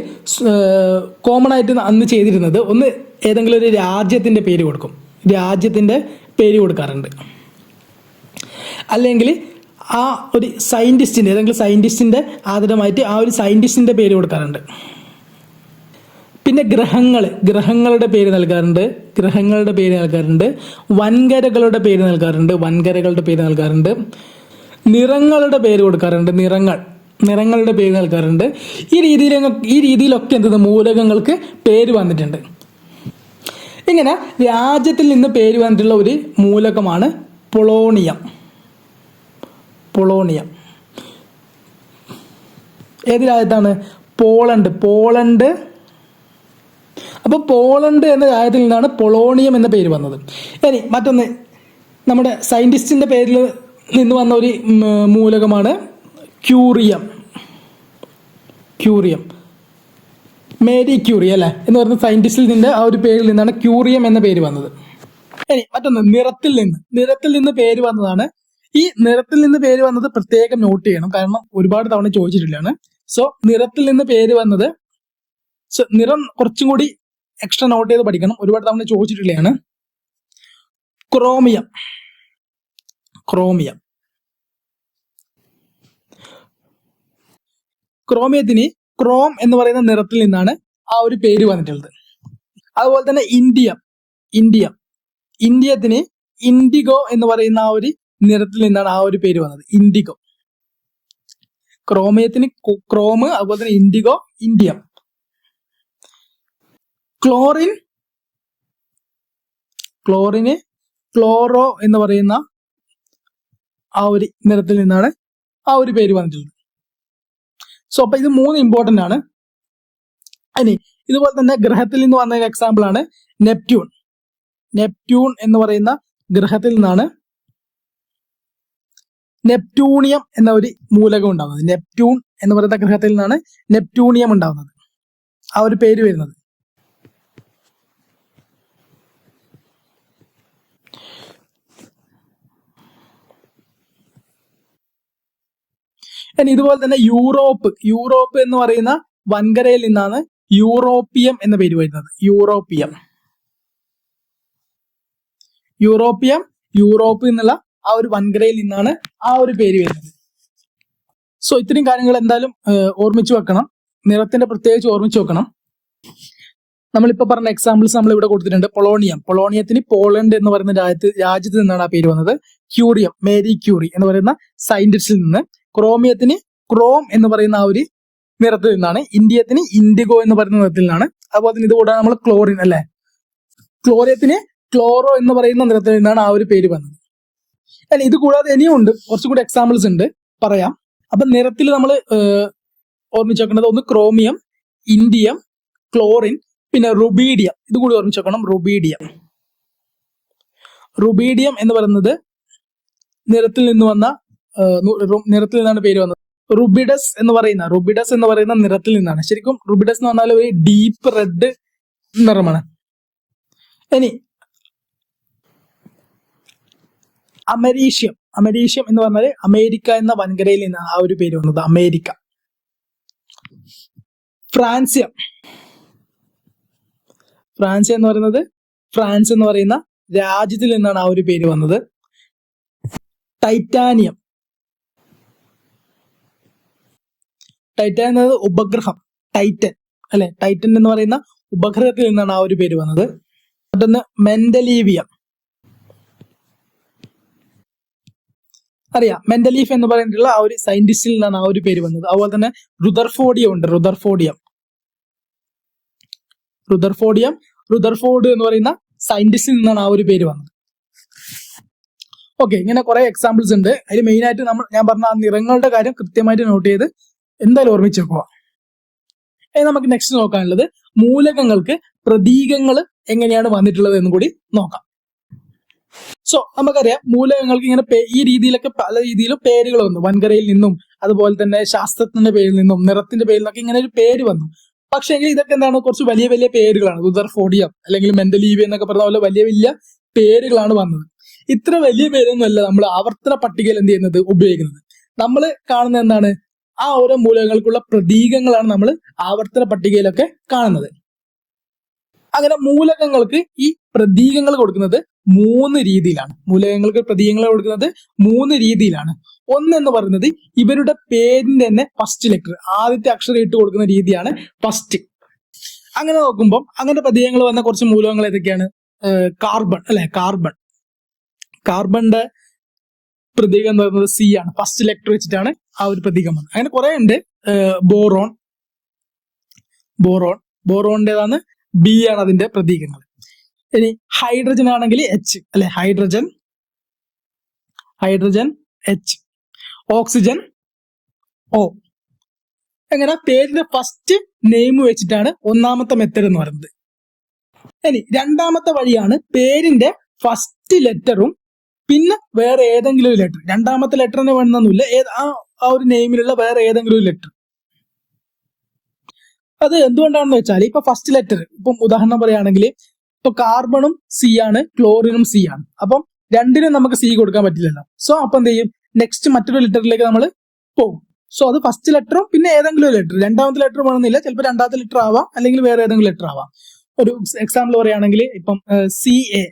കോമൺ ആയിട്ട് അന്ന് ചെയ്തിരുന്നത്, ഒന്ന് ഏതെങ്കിലും ഒരു രാജ്യത്തിൻ്റെ പേര് കൊടുക്കും, രാജ്യത്തിൻ്റെ പേര് കൊടുക്കാറുണ്ട്. അല്ലെങ്കിൽ ആ ഒരു സയൻറ്റിസ്റ്റിൻ്റെ, ഏതെങ്കിലും സയൻറ്റിസ്റ്റിൻ്റെ ആദരമായിട്ട് ആ ഒരു സയൻറ്റിസ്റ്റിൻ്റെ പേര് കൊടുക്കാറുണ്ട്. പിന്നെ ഗ്രഹങ്ങളുടെ പേര് നൽകാറുണ്ട്, വൻകരകളുടെ പേര് നൽകാറുണ്ട്, നിറങ്ങളുടെ പേര് കൊടുക്കാറുണ്ട്, നിറങ്ങളുടെ പേര് നൽകാറുണ്ട്. ഈ രീതിയിലൊക്കെ എന്ത് മൂലകങ്ങൾക്ക് പേര് വന്നിട്ടുണ്ട്. ഇങ്ങനെ രാജ്യത്തിൽ നിന്ന് പേര് വന്നിട്ടുള്ള ഒരു മൂലകമാണ് പൊളോണിയം. ഏത് രാജ്യത്താണ്? പോളണ്ട്. അപ്പോൾ പോളണ്ട് എന്ന രാജ്യത്തിൽ നിന്നാണ് പൊളോണിയം എന്ന പേര് വന്നത്. ഇനി മറ്റൊന്ന്, നമ്മുടെ സയൻറ്റിസ്റ്റിൻ്റെ പേരിൽ നിന്ന് വന്ന ഒരു മൂലകമാണ് ക്യൂറിയം. മേരി ക്യൂറി അല്ലേ എന്ന് പറയുന്ന സയൻറ്റിസ്റ്റിൽ നിന്ന് ആ ഒരു പേരിൽ നിന്നാണ് ക്യൂറിയം എന്ന പേര് വന്നത്. ഇനി മറ്റൊന്ന്, നിറത്തിൽ നിന്ന് പേര് വന്നതാണ്. ഈ നിറത്തിൽ നിന്ന് പേര് വന്നത് പ്രത്യേകം നോട്ട് ചെയ്യണം, കാരണം ഒരുപാട് തവണ ചോദിച്ചിട്ടില്ലാണ്. സോ നിറത്തിൽ നിന്ന് പേര് വന്നത്, നിറം കുറച്ചും കൂടി എക്സ്ട്രാ നോട്ട് ചെയ്ത് പഠിക്കണം, ഒരുപാട് തവണ ചോദിച്ചിട്ടുള്ളതാണ്. ക്രോമിയം. ക്രോമിയത്തിന് ക്രോം എന്ന് പറയുന്ന നിറത്തിൽ നിന്നാണ് ആ ഒരു പേര് വന്നിട്ടുള്ളത്. അതുപോലെ തന്നെ ഇന്ത്യത്തിന് ഇൻഡിഗോ എന്ന് പറയുന്ന ആ ഒരു നിറത്തിൽ നിന്നാണ് ആ ഒരു പേര് വന്നത്, ഇൻഡിഗോ. ക്രോമിയത്തിന് ക്രോം, അതുപോലെ തന്നെ ഇൻഡിഗോ, ഇന്ത്യം. ക്ലോറിന് ക്ലോറോ എന്ന് പറയുന്ന ആ ഒരു നിറത്തിൽ നിന്നാണ് ആ ഒരു പേര് വന്നിട്ടുള്ളത്. സോ അപ്പൊ ഇത് മൂന്ന് ഇമ്പോർട്ടന്റ് ആണ്. ഇനി ഇതുപോലെ തന്നെ ഗ്രഹത്തിൽ നിന്ന് വന്ന എക്സാമ്പിൾ ആണ് നെപ്റ്റ്യൂൺ എന്ന് പറയുന്ന ഗ്രഹത്തിൽ നിന്നാണ് നെപ്റ്റ്യൂണിയം എന്ന ഒരു മൂലകം ഉണ്ടാകുന്നത്. നെപ്റ്റ്യൂൺ എന്ന് പറയുന്ന ഗ്രഹത്തിൽ നിന്നാണ് നെപ്റ്റ്യൂണിയം ഉണ്ടാകുന്നത്, ആ ഒരു പേര് വരുന്നത്. ഇനി ഇതുപോലെ തന്നെ യൂറോപ്പ് എന്ന് പറയുന്ന വൻകരയിൽ നിന്നാണ് യൂറോപ്പിയം എന്ന പേര് വരുന്നത്. യൂറോപ്പ് എന്നുള്ള ആ ഒരു വൻകരയിൽ നിന്നാണ് ആ ഒരു പേര് വരുന്നത്. സോ ഇത്രയും കാര്യങ്ങൾ എന്തായാലും ഓർമ്മിച്ചു വെക്കണം. നിറത്തിന്റെ പ്രത്യേകിച്ച് ഓർമ്മിച്ചു വെക്കണം. നമ്മളിപ്പോ പറഞ്ഞ എക്സാമ്പിൾസ് നമ്മൾ ഇവിടെ കൊടുത്തിട്ടുണ്ട്. പൊളോണിയത്തിന് പോളണ്ട് എന്ന് പറയുന്ന രാജ്യത്ത് നിന്നാണ് ആ പേര് വന്നത്. ക്യൂറിയം, മേരി ക്യൂറി എന്ന് പറയുന്ന സയന്റിസ്റ്റിൽ നിന്ന്. ക്രോമിയത്തിന് ക്രോം എന്ന് പറയുന്ന ആ ഒരു നിറത്തിൽ നിന്നാണ്. ഇന്ത്യത്തിന് ഇൻഡിഗോ എന്ന് പറയുന്ന നിറത്തിൽ നിന്നാണ്. അതുപോലെ തന്നെ ഇത് കൂടാതെ നമ്മൾ ക്ലോറിൻ അല്ലെ, ക്ലോറിയത്തിന് ക്ലോറോ എന്ന് പറയുന്ന നിറത്തിൽ നിന്നാണ് ആ ഒരു പേര് വന്നത്. അല്ല, ഇത് കൂടാതെ ഇനിയും ഉണ്ട്, കുറച്ചും കൂടി എക്സാമ്പിൾസ് ഉണ്ട്, പറയാം. അപ്പൊ നിറത്തിൽ നമ്മൾ ഓർമ്മിച്ച് വെക്കേണ്ടത് ഒന്ന് ക്രോമിയം, ഇൻഡിയം, ക്ലോറിൻ, പിന്നെ റുബീഡിയം. ഇത് കൂടി ഓർമ്മിച്ച് വെക്കണം. റുബീഡിയം എന്ന് പറയുന്നത് നിറത്തിൽ നിന്നാണ് പേര് വന്നത്. റുബിഡസ് എന്ന് പറയുന്ന നിറത്തിൽ നിന്നാണ്. ശരിക്കും റുബിഡസ് എന്ന് പറഞ്ഞാൽ ഒരു ഡീപ്പ് റെഡ് നിറമാണ്. ഇനി അമരീഷ്യം എന്ന് പറഞ്ഞാൽ അമേരിക്ക എന്ന വൻകരയിൽ നിന്നാണ് ആ ഒരു പേര് വന്നത്. അമേരിക്ക. ഫ്രാൻസിയം എന്ന് പറയുന്നത് ഫ്രാൻസ് എന്ന് പറയുന്ന രാജ്യത്തിൽ നിന്നാണ് ആ ഒരു പേര് വന്നത്. ടൈറ്റാനിയം എന്നത് ഉപഗ്രഹം, ടൈറ്റൻ അല്ലെ, ടൈറ്റൻ എന്ന് പറയുന്ന ഉപഗ്രഹത്തിൽ നിന്നാണ് ആ ഒരു പേര് വന്നത്. മറ്റൊന്ന് മെന്റലീവിയം. അറിയാം, മെന്റലീഫ് എന്ന് പറയുന്നിട്ടുള്ള ആ ഒരു സയന്റിസ്റ്റിൽ നിന്നാണ് ആ ഒരു പേര് വന്നത്. അതുപോലെ തന്നെ റുദർഫോർഡ് എന്ന് പറയുന്ന സയന്റിസ്റ്റിൽ നിന്നാണ് ആ ഒരു പേര് വന്നത്. ഓക്കെ, ഇങ്ങനെ കുറെ എക്സാമ്പിൾസ് ഉണ്ട്. അതിൽ മെയിൻ ആയിട്ട് ഞാൻ പറഞ്ഞ ആ നിറങ്ങളുടെ കാര്യം കൃത്യമായിട്ട് നോട്ട് ചെയ്ത് എന്തായാലും ഓർമ്മിച്ച് വെക്കുക. നമുക്ക് നെക്സ്റ്റ് നോക്കാനുള്ളത് മൂലകങ്ങൾക്ക് പ്രതീകങ്ങൾ എങ്ങനെയാണ് വന്നിട്ടുള്ളത് എന്നും കൂടി നോക്കാം. സോ നമുക്കറിയാം, മൂലകങ്ങൾക്ക് ഇങ്ങനെ ഈ രീതിയിലൊക്കെ പല രീതിയിലും പേരുകൾ വന്നു. വൻകരയിൽ നിന്നും അതുപോലെ തന്നെ ശാസ്ത്രത്തിന്റെ പേരിൽ നിന്നും നിറത്തിന്റെ പേരിൽ നിന്നൊക്കെ ഇങ്ങനെ ഒരു പേര് വന്നു. പക്ഷെ എങ്കിൽ ഇതൊക്കെ എന്താണ്, കുറച്ച് വലിയ വലിയ പേരുകളാണ്. റുദർഫോർഡിയം അല്ലെങ്കിൽ മെന്റലീവിയം എന്നൊക്കെ പറഞ്ഞ പോലെ വലിയ വലിയ പേരുകളാണ് വന്നത്. ഇത്ര വലിയ പേരൊന്നുമല്ല നമ്മൾ ആവർത്തന പട്ടികയിൽ എന്ത് ചെയ്യുന്നത്, ഉപയോഗിക്കുന്നത്. നമ്മൾ കാണുന്നത് എന്താണ്, ആ ഓരോ മൂലകങ്ങൾക്കുള്ള പ്രതീകങ്ങളാണ് നമ്മൾ ആവർത്തന പട്ടികയിലൊക്കെ കാണുന്നത്. അങ്ങനെ മൂലകങ്ങൾക്ക് ഈ പ്രതീകങ്ങൾ കൊടുക്കുന്നത് മൂന്ന് രീതിയിലാണ്. ഒന്നെന്ന് പറയുന്നത് ഇവരുടെ പേരിന്റെ തന്നെ ഫസ്റ്റ് ലെറ്റർ, ആദ്യത്തെ അക്ഷരം ഇട്ട് കൊടുക്കുന്ന രീതിയാണ് ഫസ്റ്റ്. അങ്ങനെ നോക്കുമ്പോൾ അങ്ങനെ പ്രതീകങ്ങൾ വന്ന കുറച്ച് മൂലകങ്ങൾ ഏതൊക്കെയാണ്? കാർബൺ അല്ലെ, കാർബണിന്റെ പ്രതീകം എന്ന് പറയുന്നത് സി ആണ്. ഫസ്റ്റ് ലെറ്റർ വെച്ചിട്ടാണ് ആ ഒരു പ്രതീകം വന്നത്. അങ്ങനെ കുറെ ഉണ്ട്. ബോറോണിന്റേതാണ് ബി ആണ് അതിന്റെ പ്രതീകങ്ങൾ. ഇനി ഹൈഡ്രജൻ ആണെങ്കിൽ എച്ച് അല്ലെ, ഹൈഡ്രജൻ എച്ച്, ഓക്സിജൻ ഓ. അങ്ങനെ പേരിന്റെ ഫസ്റ്റ് നെയിം വെച്ചിട്ടാണ് ഒന്നാമത്തെ മെത്തേഡ് എന്ന് പറയുന്നത്. ഇനി രണ്ടാമത്തെ വഴിയാണ് പേരിന്റെ ഫസ്റ്റ് ലെറ്ററും പിന്നെ വേറെ ഏതെങ്കിലും ഒരു ലെറ്റർ. രണ്ടാമത്തെ ലെറ്ററിന് വേണമെന്നൊന്നുമില്ല, ആ ഒരു നെയിമിലുള്ള വേറെ ഏതെങ്കിലും ഒരു ലെറ്റർ. അത് എന്തുകൊണ്ടാണെന്ന് വെച്ചാൽ ഇപ്പൊ ഫസ്റ്റ് ലെറ്റർ, ഇപ്പം ഉദാഹരണം പറയുകയാണെങ്കിൽ ഇപ്പൊ കാർബണും സി ആണ്, ക്ലോറിനും സി ആണ്. അപ്പം രണ്ടിനും നമുക്ക് സി കൊടുക്കാൻ പറ്റില്ലല്ലോ. സോ അപ്പൊ എന്ത് ചെയ്യും, നെക്സ്റ്റ് മറ്റൊരു ലെറ്ററിലേക്ക് നമ്മൾ പോകും. സോ അത് ഫസ്റ്റ് ലെറ്ററും പിന്നെ ഏതെങ്കിലും ഒരു ലെറ്റർ. രണ്ടാമത്തെ ലെറ്റർ വേണമെന്നില്ല, ചിലപ്പോൾ രണ്ടാമത്തെ ലെറ്റർ ആവാം, അല്ലെങ്കിൽ വേറെ ഏതെങ്കിലും ലെറ്റർ ആവാം. ഒരു എക്സാമ്പിൾ പറയുകയാണെങ്കിൽ ഇപ്പം സി എ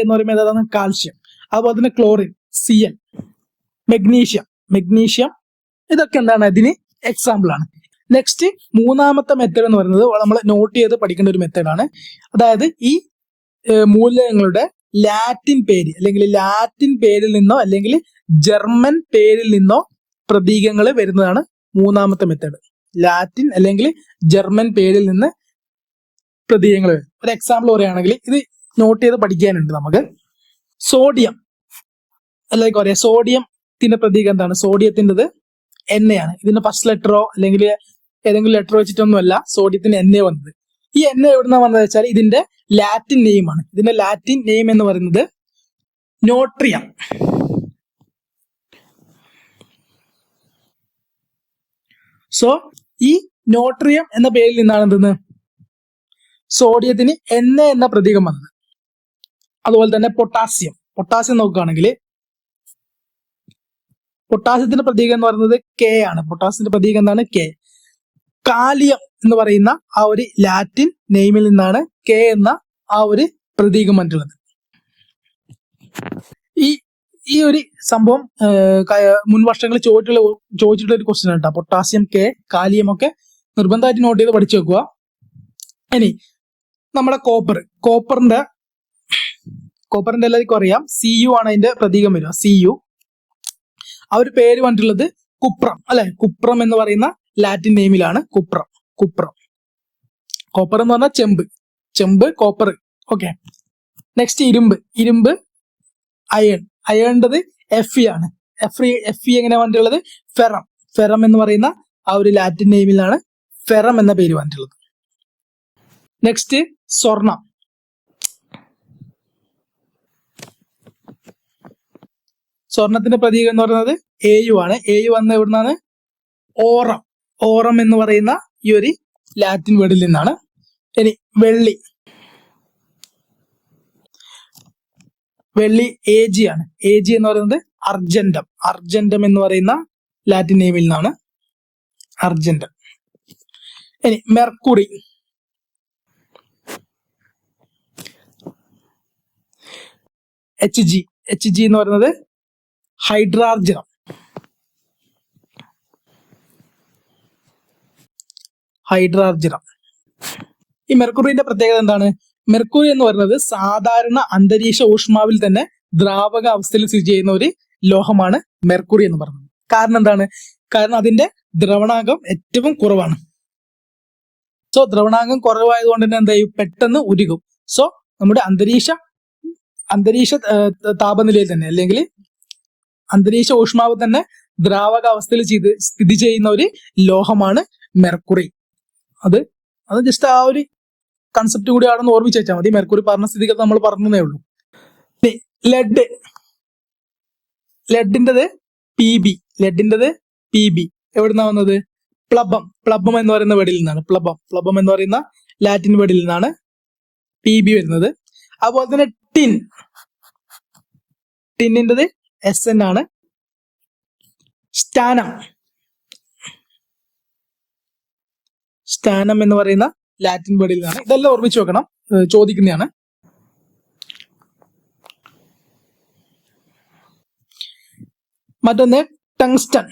എന്ന് പറയുമ്പോൾ ഏതാണ്, കാൽഷ്യം. അതുപോലെ തന്നെ ക്ലോറിൻ Cl, മെഗ്നീഷ്യം ഇതൊക്കെ എന്താണ്, ഇതിന് എക്സാമ്പിൾ ആണ്. നെക്സ്റ്റ് മൂന്നാമത്തെ മെത്തേഡ് എന്ന് പറയുന്നത് നമ്മൾ നോട്ട് ചെയ്ത് പഠിക്കേണ്ട ഒരു മെത്തേഡാണ്. അതായത് ഈ മൂലകങ്ങളുടെ ലാറ്റിൻ പേര് അല്ലെങ്കിൽ ലാറ്റിൻ പേരിൽ നിന്നോ അല്ലെങ്കിൽ ജർമ്മൻ പേരിൽ നിന്നോ പ്രതീകങ്ങൾ വരുന്നതാണ് മൂന്നാമത്തെ മെത്തേഡ്. ലാറ്റിൻ അല്ലെങ്കിൽ ജർമ്മൻ പേരിൽ നിന്ന് പ്രതീകങ്ങൾ. ഒരു എക്സാമ്പിൾ പറയുകയാണെങ്കിൽ ഇത് നോട്ട് ചെയ്ത് പഠിക്കാനുണ്ട് നമുക്ക്. സോഡിയം അല്ലെങ്കിൽ പറയാം, സോഡിയത്തിന്റെ പ്രതീകം എന്താണ്? സോഡിയത്തിൻ്റെത് എണ്ണയാണ്. ഇതിന്റെ ഫസ്റ്റ് ലെറ്ററോ അല്ലെങ്കിൽ ഏതെങ്കിലും ലെറ്റർ വെച്ചിട്ടൊന്നുമല്ല സോഡിയത്തിന് എണ്ണ വന്നത്. ഈ എണ്ണ എവിടുന്ന വന്നത് വെച്ചാൽ ഇതിന്റെ ലാറ്റിൻ നെയിം ആണ്. ഇതിന്റെ ലാറ്റിൻ നെയിം എന്ന് പറയുന്നത് നോട്രിയം. സോ ഈ നോട്രിയം എന്ന പേരിൽ നിന്നാണ് എന്തെന്ന് സോഡിയത്തിന് Na എന്ന പ്രതീകം വന്നത്. അതുപോലെ തന്നെ പൊട്ടാസ്യം നോക്കുകയാണെങ്കിൽ പൊട്ടാസ്യത്തിന്റെ പ്രതീകം എന്ന് പറയുന്നത് കെ ആണ്. പൊട്ടാസ്യത്തിന്റെ പ്രതീകം എന്താണ്? കെ. കാലിയം എന്ന് പറയുന്ന ആ ഒരു ലാറ്റിൻ നെയിമിൽ നിന്നാണ് കെ എന്ന ആ ഒരു പ്രതീകം വന്നിട്ടുള്ളത്. ഈ ഒരു സംഭവം മുൻ വർഷങ്ങളിൽ ചോദിച്ചിട്ടുള്ള ഒരു ക്വസ്റ്റ്യൻ ആണ് കേട്ടോ. പൊട്ടാസ്യം, കെ, കാലിയം ഒക്കെ നിർബന്ധമായിട്ട് നോട്ട് ചെയ്ത് പഠിച്ചു വെക്കുക. ഇനി നമ്മുടെ കോപ്പറിന്റെ എല്ലാവർക്കും അറിയാം, CU ആണ് അതിന്റെ പ്രതീകം വരിക. CU. ആ ഒരു പേര് വന്നിട്ടുള്ളത് കുപ്രം അല്ലെ. കുപ്രം എന്ന് പറയുന്ന ലാറ്റിൻ നെയിമിലാണ് കുപ്രം. കോപ്പർ എന്ന് പറഞ്ഞാൽ ചെമ്പ് കോപ്പർ. ഓക്കെ. നെക്സ്റ്റ് ഇരുമ്പ് അയേണ്ടത് Fe ആണ്. Fe എങ്ങനെ വന്നിട്ടുള്ളത്? ഫെറം എന്ന് പറയുന്ന ആ ഒരു ലാറ്റിൻ നെയിമിലാണ് ഫെറം എന്ന പേര് വന്നിട്ടുള്ളത്. നെക്സ്റ്റ് സ്വർണത്തിന്റെ പ്രതീകം എന്ന് പറയുന്നത് AU ആണ്. AU വന്ന എവിടുന്നാണ്? ഓറം എന്ന് പറയുന്ന ഈ ഒരു ലാറ്റിൻ വേർഡിൽ നിന്നാണ്. ഇനി വെള്ളി AG ആണ്. AG എന്ന് പറയുന്നത് അർജന്റം എന്ന് പറയുന്ന ലാറ്റിൻ നെയിമിൽ നിന്നാണ് അർജന്റം. ഇനി മെർക്കുറി HG എന്ന് പറയുന്നത് ഹൈഡ്രാർജനം. ഈ മെർക്കുറിന്റെ പ്രത്യേകത എന്താണ്? മെർക്കുറി എന്ന് പറയുന്നത് സാധാരണ അന്തരീക്ഷ ഊഷ്മാവിൽ തന്നെ ദ്രാവക അവസ്ഥയിൽ സ്ഥിതി ചെയ്യുന്ന ഒരു ലോഹമാണ് മെർക്കുറി എന്ന് പറയുന്നത്. കാരണം എന്താണ്? കാരണം അതിന്റെ ദ്രവണാങ്കം ഏറ്റവും കുറവാണ്. സോ ദ്രവണാങ്കം കുറവായതുകൊണ്ട് തന്നെ എന്താ ചെയ്യും? പെട്ടെന്ന് ഉരുകും. സോ നമ്മുടെ അന്തരീക്ഷ താപനിലയിൽ തന്നെ അല്ലെങ്കിൽ അന്തരീക്ഷ ഊഷ്മാവ് തന്നെ ദ്രാവക അവസ്ഥയിൽ സ്ഥിതി ചെയ്യുന്ന ഒരു ലോഹമാണ് മെർക്കുറി. അത് ജസ്റ്റ് ആ ഒരു കൺസെപ്റ്റ് കൂടി ആണെന്ന് ഓർമ്മിച്ച് വെച്ചാൽ മതി. മെർക്കുറി പറഞ്ഞ സ്ഥിതിക്ക് നമ്മൾ പറഞ്ഞതേ ഉള്ളൂ. ലെഡിൻ്റെത് PB. എവിടുന്നാ വന്നത്? പ്ലബം എന്ന് പറയുന്ന വേർഡിൽ നിന്നാണ്. പ്ലബം എന്ന് പറയുന്ന ലാറ്റിൻ വേർഡിൽ നിന്നാണ് PB വരുന്നത്. അതുപോലെ തന്നെ ടിന്നിൻ്റെത് SN ആണ്. സ്റ്റാനം എന്ന് പറയുന്ന ലാറ്റിൻ വേർഡിൽ നിന്നാണ്. ഇതെല്ലാം ഓർമ്മിച്ച് വെക്കണം, ചോദിക്കുന്നതാണ്. മറ്റൊന്ന് ടങ്സ്റ്റൺ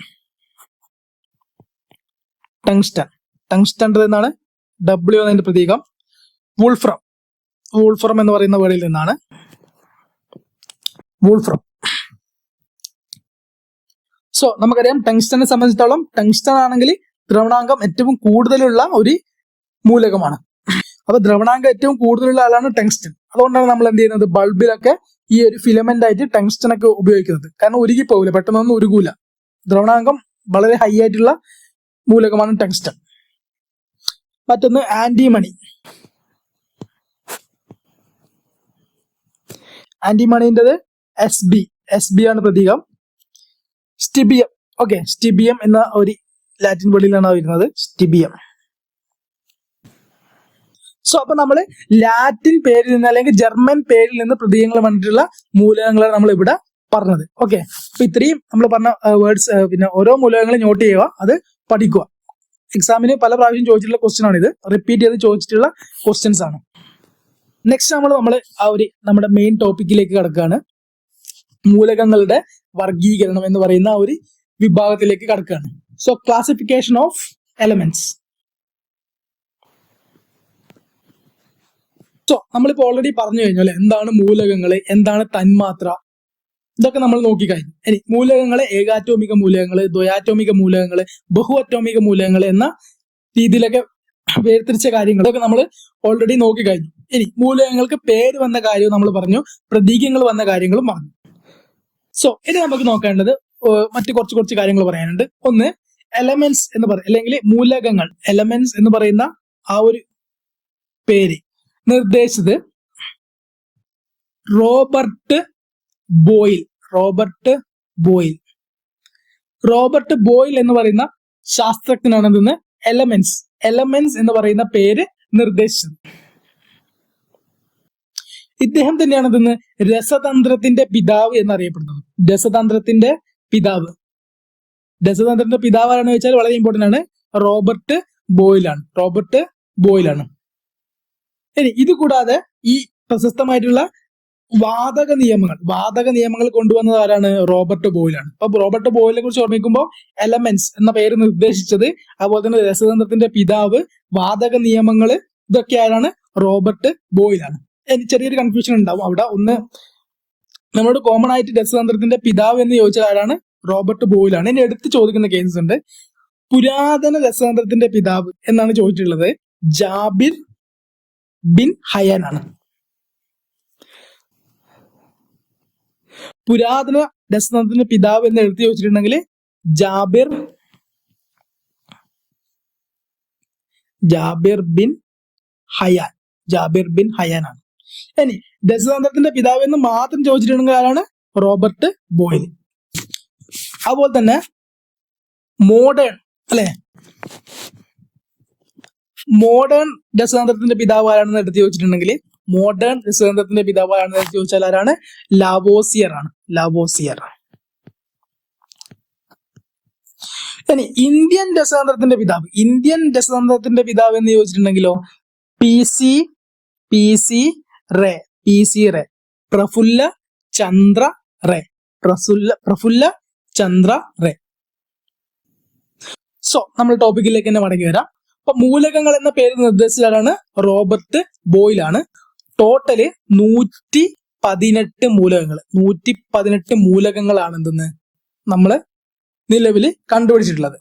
എന്നാണ് W എന്നതിന്റെ പ്രതീകം. വൂൾഫ്രം എന്ന് പറയുന്ന വേർഡിൽ നിന്നാണ് വൂൾഫ്രം. സോ നമുക്കറിയാം ടങ്സ്റ്റനെ സംബന്ധിച്ചിടത്തോളം ടങ്സ്റ്റൺ ആണെങ്കിൽ ദ്രവണാങ്കം ഏറ്റവും കൂടുതലുള്ള ഒരു മൂലകമാണ്. അപ്പൊ ദ്രവണാങ്കം ഏറ്റവും കൂടുതലുള്ള ആളാണ് ടങ്സ്റ്റൺ. അതുകൊണ്ടാണ് നമ്മൾ എന്ത് ചെയ്യുന്നത്? ബൾബിലൊക്കെ ഈ ഒരു ഫിലമെന്റ് ആയിട്ട് ടങ്സ്റ്റൺ ഒക്കെ ഉപയോഗിക്കുന്നത്. കാരണം ഉരുകി പോകില്ല, പെട്ടെന്നൊന്നും ഉരുകൂല. ദ്രവണാങ്കം വളരെ ഹൈ ആയിട്ടുള്ള മൂലകമാണ് ടങ്സ്റ്റൺ. മറ്റൊന്ന് ആന്റിമണിൻ്റെത് SB ആണ് പ്രതീകം. സ്റ്റിബിയം എന്ന ഒരു ലാറ്റിൻ വേർഡിലാണ് വരുന്നത്. സ്റ്റിബിയം. സോ അപ്പൊ നമ്മൾ ലാറ്റിൻ പേരിൽ നിന്ന് അല്ലെങ്കിൽ ജർമ്മൻ പേരിൽ നിന്ന് പ്രതീകങ്ങൾ വന്നിട്ടുള്ള മൂലകങ്ങളാണ് നമ്മൾ ഇവിടെ പറഞ്ഞത്. ഓക്കെ. അപ്പൊ ഇത്രയും നമ്മൾ പറഞ്ഞ വേർഡ്സ്, പിന്നെ ഓരോ മൂലകങ്ങളും നോട്ട് ചെയ്യുക, അത് പഠിക്കുക. എക്സാമിന് പല പ്രാവശ്യം ചോദിച്ചിട്ടുള്ള ക്വസ്റ്റ്യൻ ആണ് ഇത്. റിപ്പീറ്റ് ചെയ്ത് ചോദിച്ചിട്ടുള്ള ക്വസ്റ്റ്യൻസ് ആണ്. നെക്സ്റ്റ് നമ്മൾ നമ്മുടെ മെയിൻ ടോപ്പിക്കിലേക്ക് കടക്കുകയാണ്. മൂലകങ്ങളുടെ വർഗീകരണം എന്ന് പറയുന്ന ഒരു വിഭാഗത്തിലേക്ക് കടക്കുകയാണ്. So classification of elements. So നമ്മളിപ്പോ ഓൾറെഡി പറഞ്ഞു കഴിഞ്ഞു അല്ലെ, എന്താണ് മൂലകങ്ങള്, എന്താണ് തന്മാത്ര, ഇതൊക്കെ നമ്മൾ നോക്കിക്കഴിഞ്ഞു. ഇനി മൂലകങ്ങളെ ഏകാറ്റോമിക മൂലകങ്ങള്, ദ്വയാറ്റോമിക മൂലകങ്ങള്, ബഹു അറ്റോമിക മൂലകങ്ങള് എന്ന രീതിയിലൊക്കെ വേർതിരിച്ച കാര്യങ്ങളൊക്കെ നമ്മൾ ഓൾറെഡി നോക്കിക്കഴിഞ്ഞു. ഇനി മൂലകങ്ങൾക്ക് പേര് വന്ന കാര്യവും നമ്മൾ പറഞ്ഞു, പ്രതീകങ്ങൾ വന്ന കാര്യങ്ങളും പറഞ്ഞു. സോ ഇനി നമുക്ക് നോക്കേണ്ടത് മറ്റു കുറച്ച് കാര്യങ്ങൾ പറയാനുണ്ട്. ഒന്ന്, എലമെന്റ്സ് എന്ന് അല്ലെങ്കിൽ മൂലകങ്ങൾ. എലമെന്റ്സ് എന്ന് പറയുന്ന ആ ഒരു പേര് നിർദ്ദേശിച്ചത് റോബർട്ട് ബോയിൽ എന്ന് പറയുന്ന ശാസ്ത്രജ്ഞനാണ് എന്തെന്ന് എലമെന്റ്സ് എന്ന് പറയുന്ന പേര് നിർദ്ദേശിച്ചത്. ഇദ്ദേഹം തന്നെയാണ് എന്തെന്ന് രസതന്ത്രത്തിന്റെ പിതാവ് എന്നറിയപ്പെടുന്നത്. രസതന്ത്രത്തിന്റെ പിതാവ് ആരാണെന്ന് വെച്ചാൽ വളരെ ഇമ്പോർട്ടന്റ് ആണ്, റോബർട്ട് ബോയിലാണ്. ഇനി ഇത് കൂടാതെ ഈ പ്രശസ്തമായിട്ടുള്ള വാതക നിയമങ്ങൾ കൊണ്ടുവന്നത് ആരാണ്? റോബർട്ട് ബോയിലാണ്. അപ്പൊ റോബർട്ട് ബോയിലിനെ കുറിച്ച് ഓർമ്മിക്കുമ്പോൾ എലമെന്റ്സ് എന്ന പേര് നിർദ്ദേശിച്ചത്, അതുപോലെ തന്നെ രസതന്ത്രത്തിന്റെ പിതാവ്, വാതക നിയമങ്ങൾ, ഇതൊക്കെ ആരാണ്? റോബർട്ട് ബോയിലാണ്. ചെറിയൊരു കൺഫ്യൂഷൻ ഉണ്ടാവും അവിടെ. ഒന്ന് നമ്മളോട് കോമൺ ആയിട്ട് രസതന്ത്രത്തിന്റെ പിതാവ് എന്ന് ചോദിച്ചാൽ ആരാണ്? റോബർട്ട് ബോയിലാണ്. ഇനി എടുത്ത് ചോദിക്കുന്ന കേസസ് ഉണ്ട്. പുരാതന രസതന്ത്രത്തിന്റെ പിതാവ് എന്നാണ് ചോദിച്ചിട്ടുള്ളത്, ജാബിർ ബിൻ ഹയാൻ ആണ്. പുരാതന രസതന്ത്രത്തിന്റെ പിതാവ് എന്ന് എടുത്ത് ചോദിച്ചിട്ടുണ്ടെങ്കിൽ ജാബിർ ബിൻ ഹയാൻ ആണ്. ഇനി രസതന്ത്രത്തിന്റെ പിതാവ് എന്ന് മാത്രം ചോദിച്ചിട്ടുണ്ടെങ്കിൽ ആരാണ്? Robert Boyle. അതുപോലെ തന്നെ മോഡേൺ രസതന്ത്രത്തിന്റെ പിതാവ് ആരാണെന്ന് എടുത്ത് ചോദിച്ചിട്ടുണ്ടെങ്കിൽ ചോദിച്ചാൽ ആരാണ്? ലാവോസിയർ ആണ്. ഇനി ഇന്ത്യൻ രസതന്ത്രത്തിന്റെ പിതാവ് എന്ന് ചോദിച്ചിട്ടുണ്ടെങ്കിലോ പി സി റേ പ്രഫുല്ല ചന്ദ്ര റേ. സോ നമ്മൾ ടോപ്പിക്കിലേക്ക് തന്നെ മടങ്ങി വരാം. അപ്പൊ മൂലകങ്ങൾ എന്ന പേര് നിർദ്ദേശിച്ചതാണ് റോബർട്ട് ബോയിലാണ്. ടോട്ടല് 118 മൂലകങ്ങളാണ് എന്തെന്ന് നമ്മള് നിലവില് കണ്ടുപിടിച്ചിട്ടുള്ളത്.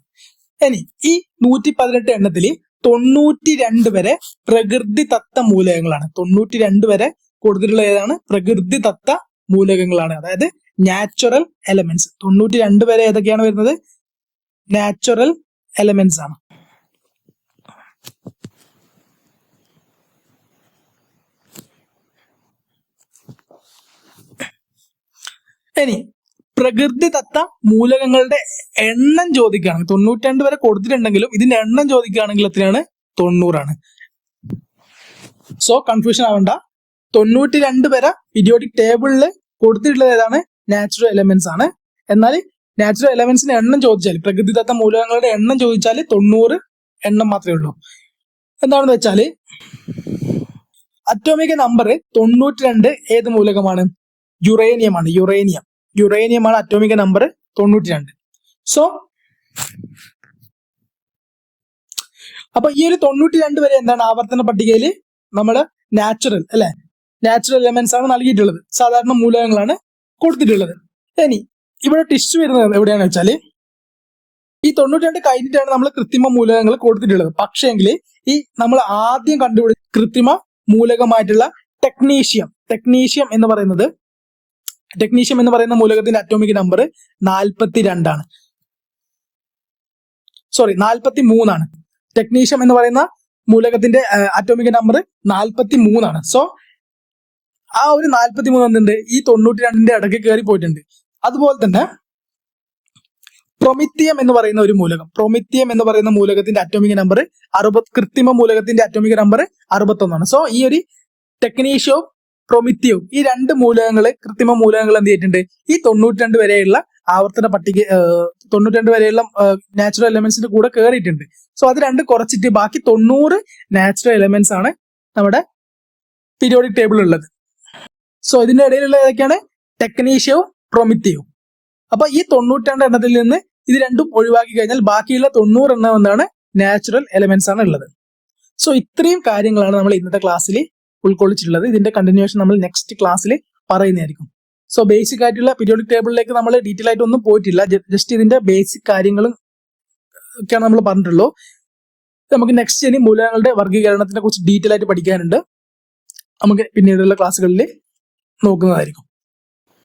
ഇനി ഈ 118 എണ്ണത്തില് 92 വരെ പ്രകൃതിദത്ത മൂലകങ്ങളാണ്. 92 വരെ കൊടുത്തിട്ടുള്ള ഏതാണ്? പ്രകൃതിദത്ത മൂലകങ്ങളാണ്, അതായത് നാച്ചുറൽ എലമെന്റ്സ്. 92 വരെ ഏതൊക്കെയാണ് വരുന്നത്? നാച്ചുറൽ എലമെന്റ്സ് ആണ്. ഇനി പ്രകൃതിദത്ത മൂലകങ്ങളുടെ എണ്ണം ചോദിക്കുകയാണെങ്കിൽ 92 വരെ കൊടുത്തിട്ടുണ്ടെങ്കിലും ഇതിന്റെ എണ്ണം ചോദിക്കുകയാണെങ്കിൽ എത്രയാണ്? 90 ആണ്. സോ കൺഫ്യൂഷൻ ആവണ്ട. 92 വരെ പീരിയോഡിക് ടേബിളിൽ കൊടുത്തിട്ടുള്ളത് ഏതാണ്? നാച്ചുറൽ എലമെന്റ്സ് ആണ്. എന്നാൽ നാച്ചുറൽ എലമെന്റ്സിന്റെ എണ്ണം ചോദിച്ചാൽ, പ്രകൃതിദത്ത മൂലകങ്ങളുടെ എണ്ണം ചോദിച്ചാൽ 90 എണ്ണം മാത്രമേ ഉള്ളൂ. എന്താണെന്ന് വെച്ചാൽ അറ്റോമിക നമ്പർ 92 ഏത് മൂലകമാണ്? യുറേനിയമാണ്. യുറേനിയമാണ് അറ്റോമിക നമ്പർ 92. സോ അപ്പൊ ഈ ഒരു 92 വരെ എന്താണ് ആവർത്തന പട്ടികയിൽ നമ്മള് നാച്ചുറൽ എലമെന്റ്സ് ആണ് നൽകിയിട്ടുള്ളത്. സാധാരണ മൂലകങ്ങളാണ് കൊടുത്തിട്ടുള്ളത്. ഇനി ഇവിടെ ടിസ്റ്റ് വരുന്നത് എവിടെയാണെന്ന് വെച്ചാൽ ഈ 92 കഴിഞ്ഞിട്ടാണ് നമ്മൾ കൃത്രിമ മൂലകങ്ങൾ കൊടുത്തിട്ടുള്ളത്. പക്ഷേങ്കിൽ ഈ നമ്മൾ ആദ്യം കണ്ടുപിടിച്ച കൃത്രിമ മൂലകമായിട്ടുള്ള ടെക്നീഷ്യം എന്ന് പറയുന്ന മൂലകത്തിന്റെ അറ്റോമിക് നമ്പർ 42 ആണ്. 43 ആണ്. ടെക്നീഷ്യം എന്ന് പറയുന്ന മൂലകത്തിന്റെ അറ്റോമിക് നമ്പർ 43 ആണ്. സോ ആ ഒരു 43 എന്തുണ്ട്? ഈ 92ന്റെ ഇടയ്ക്ക് കയറി പോയിട്ടുണ്ട്. അതുപോലെ തന്നെ പ്രൊമിത്തിയം എന്ന് പറയുന്ന മൂലകത്തിന്റെ അറ്റോമിക് നമ്പർ 60, കൃത്രിമ മൂലകത്തിന്റെ അറ്റോമിക് നമ്പർ 61 ആണ്. സോ ഈ ഒരു ടെക്നീഷ്യവും പ്രൊമിത്തിയവും, ഈ രണ്ട് മൂലകങ്ങള്, കൃത്രിമ മൂലകങ്ങൾ എന്ത് ചെയ്തിട്ടുണ്ട്? ഈ 92 വരെയുള്ള ആവർത്തന പട്ടിക 92 വരെയുള്ള നാച്ചുറൽ എലമെന്റ്സിന്റെ കൂടെ കയറിയിട്ടുണ്ട്. സോ അത് രണ്ട് കുറച്ചിട്ട് ബാക്കി 90 നാച്ചുറൽ എലമെന്റ്സ് ആണ് നമ്മുടെ പീരിയോഡിക് ടേബിൾ ഉള്ളത്. സോ ഇതിന്റെ ഇടയിലുള്ള ഏതൊക്കെയാണ്? ടെക്നീഷ്യവും പ്രൊമിത്തിയവും. അപ്പൊ ഈ 92 എണ്ണത്തിൽ നിന്ന് ഇത് രണ്ടും ഒഴിവാക്കി കഴിഞ്ഞാൽ ബാക്കിയുള്ള 90 എണ്ണം എന്താണ്? നാച്ചുറൽ എലമെന്റ്സ് ആണ് ഉള്ളത്. സോ ഇത്രയും കാര്യങ്ങളാണ് നമ്മൾ ഇന്നത്തെ ക്ലാസ്സിൽ ഉൾക്കൊള്ളിച്ചിട്ടുള്ളത്. ഇതിന്റെ കണ്ടിന്യൂഷൻ നമ്മൾ നെക്സ്റ്റ് ക്ലാസ്സിൽ പറയുന്നതായിരിക്കും. സോ ബേസിക് ആയിട്ടുള്ള പീരിയോഡിക് ടേബിളിലേക്ക് നമ്മൾ ഡീറ്റെയിൽ ആയിട്ട് ഒന്നും പോയിട്ടില്ല. ജസ്റ്റ് ഇതിന്റെ ബേസിക് കാര്യങ്ങളും ഒക്കെയാണ് നമ്മൾ പറഞ്ഞിട്ടുള്ളൂ. നമുക്ക് നെക്സ്റ്റ് ഇനി മൂലകങ്ങളുടെ വർഗീകരണത്തിനെ കുറിച്ച് ഡീറ്റെയിൽ ആയിട്ട് പഠിക്കാനുണ്ട്. നമുക്ക് പിന്നീടുള്ള ക്ലാസ്സുകളിൽ നോക്കുന്നതായിരിക്കും.